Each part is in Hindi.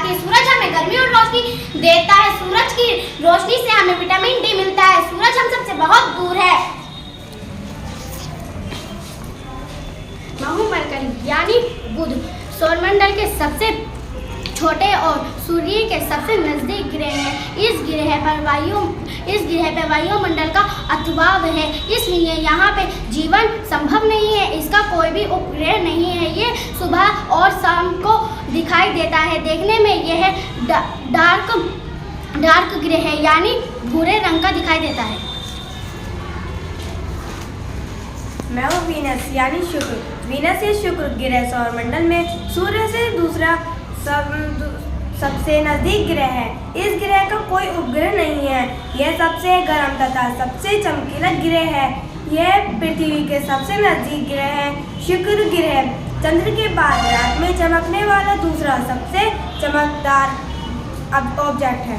कि सूरज हमें गर्मी और रोशनी देता है। सूरज की रोशनी से हमें विटामिन डी मिलता है। सूरज हम सबसे बहुत दूर है। मरकरी यानी बुध सौरमंडल के सबसे छोटे और सूर्य के सबसे नजदीक ग्रह है। इस ग्रह पर वायुमंडल का अभाव है, इसलिए यहाँ पे जीवन संभव नहीं है। इसका कोई भी उपग्रह नहीं है। ये सुबह और शाम को दिखाई देता है। देखने में यह डार्क ग्रह है यानी भूरे रंग का दिखाई देता है। मैं हूँ वीनस यानी शुक्र। वीनस या शुक्र ग्रह सौरमंडल में सूर्य से दूसरा सबसे नजदीक ग्रह है। इस ग्रह का कोई उपग्रह नहीं है। यह सबसे गर्म तथा सबसे चमकीला ग्रह है। यह पृथ्वी के सबसे नजदीक ग्रह है। शुक्र ग्रह चंद्र के बाद रात में चमकने वाला दूसरा सबसे चमकदार ऑब्जेक्ट है।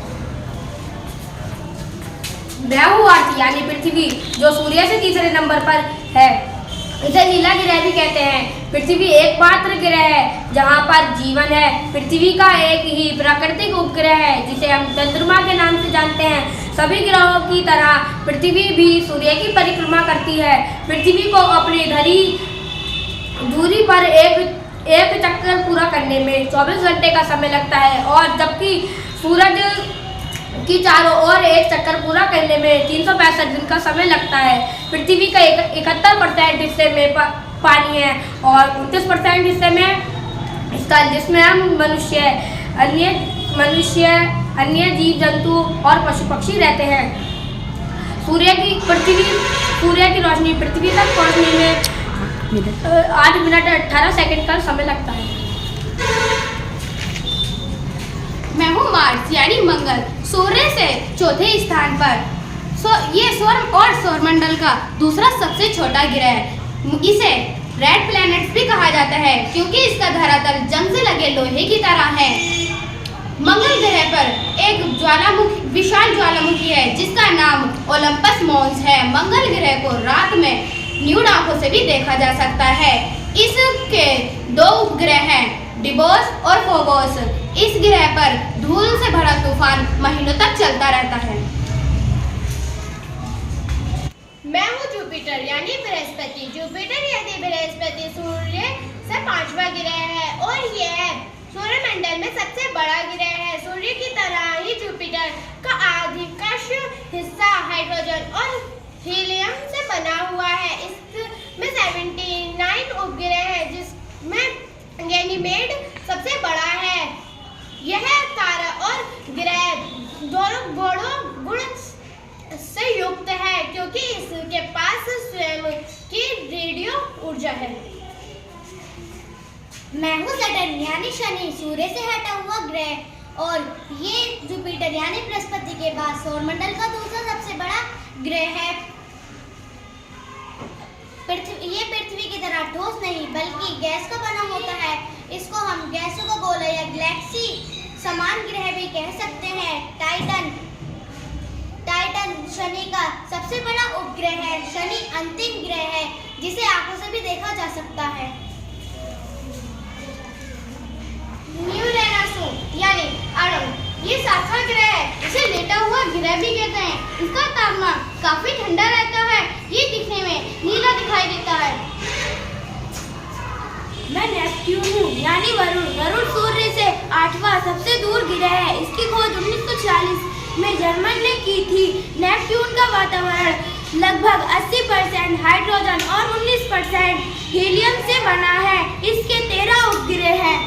मैं हूँ आर्थ यानी पृथ्वी जो सूर्य से तीसरे नंबर पर है। इसे नीला ग्रह भी कहते हैं। पृथ्वी एकमात्र ग्रह है जहाँ पर जीवन है। पृथ्वी का एक ही प्राकृतिक उपग्रह है जिसे हम चंद्रमा के नाम से जानते हैं। सभी ग्रहों की तरह पृथ्वी भी सूर्य की परिक्रमा करती है। पृथ्वी को अपनी धरी दूरी पर एक चक्कर पूरा करने में 24 घंटे का समय लगता है और जबकि सूरज की चारों ओर एक चक्कर पूरा करने में 365 दिन का समय लगता है। पृथ्वी का 71% हिस्से में पानी है और 29% हिस्से में स्थल, जिसमें हम मनुष्य अन्य जीव जंतु और पशु पक्षी रहते हैं। सूर्य की रोशनी पृथ्वी तक पहुंचने में 8 मिनट 18 सेकंड का समय लगता है। मैं हूँ मार्स यानी मंगल सूर्य से चौथे स्थान पर। ये सौरमंडल का दूसरा सबसे छोटा ग्रह है। इसे रेड प्लैनेट्स भी कहा जाता है क्योंकि इसका धरातल जंग से लगे लोहे की तरह है। मंगल ग्रह पर एक विशाल ज्वालामुखी है जिसका नाम ओलंपस मॉन्स है। मंगल ग्रह को रात में न्यूड आंखों से भी देखा जा सकता है। इसके 2 उपग्रह हैं, डिबोस और फोबोस। इस ग्रह पर धूल से भरा तूफान महीनों तक चलता रहता है। मैं हूँ जुपिटर यानी बृहस्पति। जुपिटर यानी बृहस्पति सूर्य से 5वां ग्रह है और यह सौरमंडल में सबसे बड़ा ग्रह है। सूर्य की तरह ही जुपिटर का अधिकांश हिस्सा हाइड्रोजन और हीलियम से बना हुआ है। इसमें 79 उपग्रह है जिसमें गैनीमेड सबसे बड़ा है। यह तारा और ग्रह दोनों बड़ों गुण से युक्त है क्योंकि इसके पास स्वयं की रेडियो ऊर्जा है। मैं हूँ सैटर्न यानी शनि सूर्य से हटा हुआ ग्रह और ये जुपिटर यानी बृहस्पति के बाद सौरमंडल का दूसरा सबसे बड़ा ग्रह है। ये पृथ्वी की तरह ठोस नहीं बल्कि गैस का बना होता है। इसको हम गैसों का गोला या गैलेक्सी समान ग्रह भी कह सकते हैं। टाइटन शनि का सबसे बड़ा उपग्रह है। शनि अंतिम ग्रह है जिसे आंखों से भी देखा जा सकता है। यूरेनस यानी अड़ंग ये 7वां ग्रह है। इसे लेटा हुआ ग्रह भी कहते हैं। इसका तापमान काफी ठंडा रहता है। ये दिखने में नीला दिखाई देता है। मैं नेपच्यून हूँ यानी वरुण। वरुण सूर्य से 8वां सबसे दूर ग्रह है। इसकी खोज 1946 में जर्मन ने की थी। नेपच्यून का वातावरण लगभग 80% हाइड्रोजन और 19% हीलियम से बना है। इसके 13 उपग्रह हैं।